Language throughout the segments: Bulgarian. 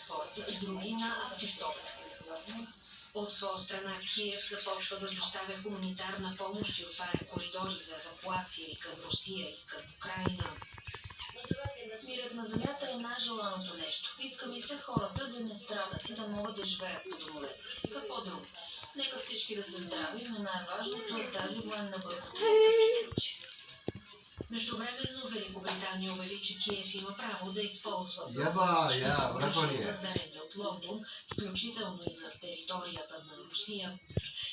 транспорт, други на автостоп. От своя страна Киев започва да доставя хуманитарна помощ и отваря коридори за евакуация и към Русия, и към Украина. Мирът на земята е най-желаното нещо. Иска ми се хората да не страдат и да могат да живеят по домовете си. Какво друго? Нека всички да са здрави, но най-важното е тази военна бъркотия да приключи. Междувременно Великобритания обяви, че Киев има право да използва дарени от Лондон, включително и на територията на Русия.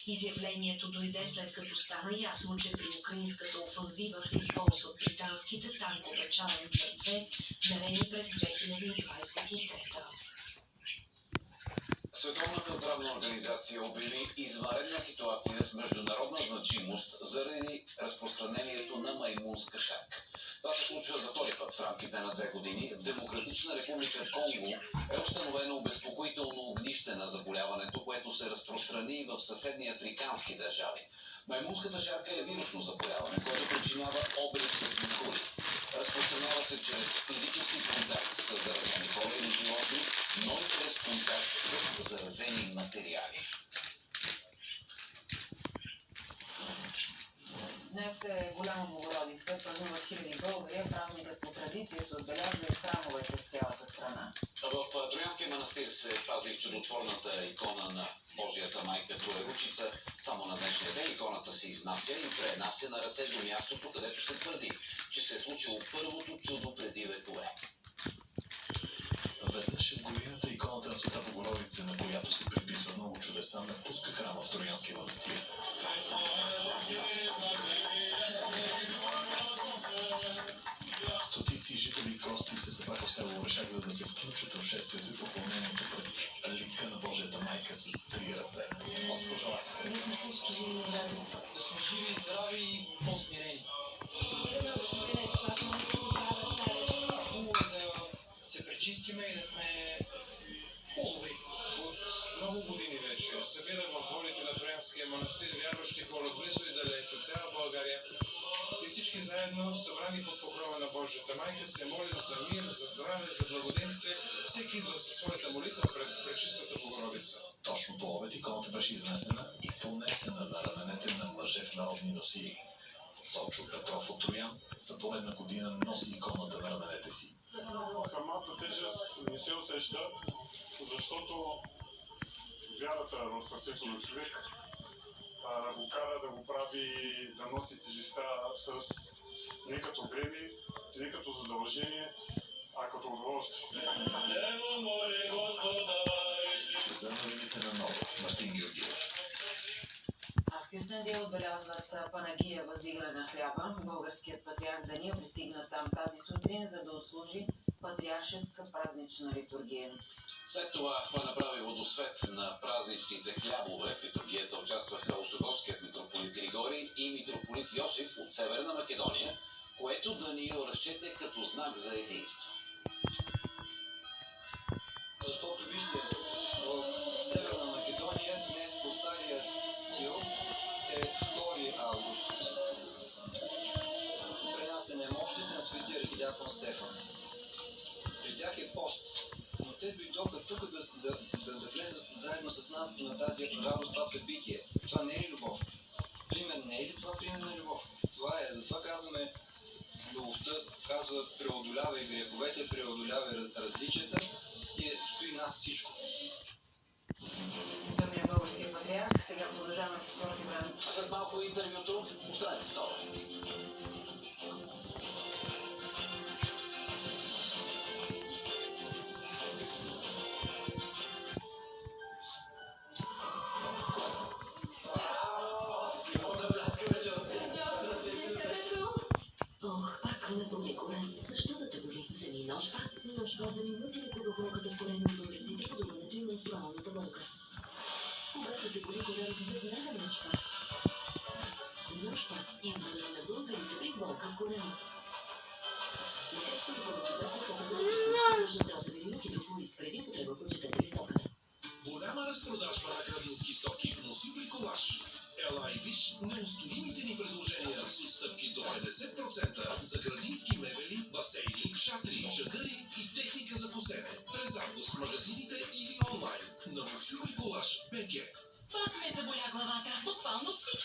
Изявлението дойде след като стана ясно, че при украинската офанзива се използват британските танкове Challenger 2, дарени през 2023. Световната здравна организация обяви извънредна ситуация с международна значимост заради разпространението на маймунска шарка. Това се случва за втори път в рамките на 2 години. В Демократична република Конго е установено обезпокоително огнище на заболяването, което се разпространи и в съседни африкански държави. Маймунската шарка е вирусно заболяване, което причинява обрез с микроби. Разпространява се чрез физически контакт с заразени хора или животни, но и чрез контакт с заразени материали. Днес е Голяма Богородица, празнуват хиляди българи, празникът по традиция се отбелязва и в храмовете в цялата страна. В Троянския манастир се пази чудотворната икона на Божията майка Троеручица. Само на днешния ден иконата се изнася и пренася на ръце до мястото, където се твърди, че се е случило първото чудо преди векове. Веднъж в годината иконата на Света Богородица, на която се приписва много чудеса, напуска храма в Троянския манастир. Стотици жители и гости се събраха в село Орешак, за да се включат в шествието и поклонението пред лика на Божията майка с 3 ръце. Госпожа, Ние сме всички живи и здрави. Да сме живи и здрави и по-смирени. Хубаво е да се пречистиме и да сме по-добри. От много години вече събирам в волите на Троянския манастир вярващи хора близо и далеч от цяла България. И всички заедно, събрани под покрова на Божията майка, се молим за мир, за здраве, за благоденствие. Всеки идва със своята молитва пред Пречистата Богородица. точно по обед иконата беше изнесена и понесена на раменете на мъже в народни носии. Сочо Петров от Троян за поредна година носи иконата на раменете си. Самата тежест не се усеща, защото вярата в сърцето на човек го кара да го прави, да носи тежестта с не като бреме, не като задължение, а като удоволствие. За новините на Нова, Мартин Георгиев. А в Кюстендил отбелязват Панагия, въздигане на хляба. Българският патриарх Даниил пристигна там тази сутрин, за да отслужи патриаршеска празнична литургия. След това той направи водосвет на празничните хлябове. В литургията участваха Осогорският митрополит Григорий и митрополит Йосиф от Северна Македония, което Даниил разчете като знак за единство. Защото вижте, в Северна Македония днес по старият стил е 2 август. Пренасене мощите на свети архидиакон Стефан. При тях е пост, но те дойдоха тук да влезат заедно с нас на тази радост, това събитие. Това не е ли любов? Не е ли това пример на любов? Това е, затова казваме, любовта казва преодолявай греховете, преодолявай различията и стои над всичко. Добре, българския патриарх. Сега продължаваме с спорт и време. След малко интервюто, останете с това. Ох, пак ме боли корем. Защо да те боли? Вземи нощ-па. Нощ-па за минути лекува болката в коремното от ръците, подуването и менструалната болка. Когато те боли корем, веднага нощ-па. Нощ-па. Избрана на българите при болка в корема. Лекарството по антибиотицата за възрастни съдържа тротовирин хидрофлуид. Преди употреба прочетете листовката. Голяма разпродажба на градински стоки в Носи Бриколаж. Ела и виж неустоимите ни предложения с отстъпки до 50% за градински мебели, басейни, шатри, чадъри и техника за косене. През август магазини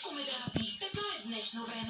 Всичко ме дразни. Така е в днешно време.